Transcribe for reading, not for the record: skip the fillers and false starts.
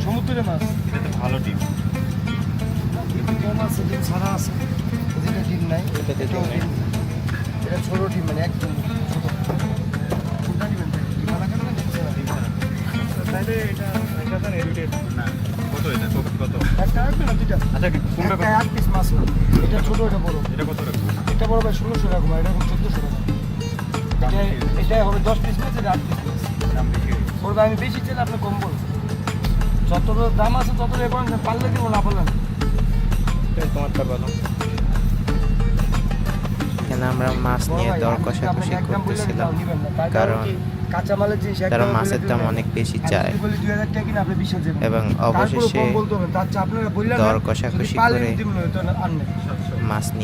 সমুদ্রের মাছ এটা তো ভালো ডিম। কম আছে, ডিম ছাড়া আছে, যেটা ডিম নাই এটাতে ডিম নাই। এটা ছোট ডিম, মানে একদম ছোট। কোনটা নেবেন? ডিম আলা কেন না ডিম ছাড়া? তাহলে এটা এডিটেড না কত এটা কত? একটা রাখবেন না দুইটা? আচ্ছা কোনটা কত? 8 পিস মাছ হবে। এটা ছোট, এটা বড়। এটা কত রাখবো? এটা বড় ভাই 1600 টাকা, এটা হবে 1400 টাকা। এটা হবে 10 পিস মাছ, এটা 8 পিস মাছ। দাম বেশি। বলবে আমি বেশি চাইলে আপনি কম বলবেন। যত দাম আছে তত এবার পারলে দিব, না পারলেন তোমারটা বলো। এখানে আমরা মাছ নিয়ে দর কষাকষি করতেছিলাম, কারণ কাঁচামালের জিনিস তারা মাছের দাম অনেক বেশি চায় এবং অবশেষে দর কষাকষি করে মাছ নিয়ে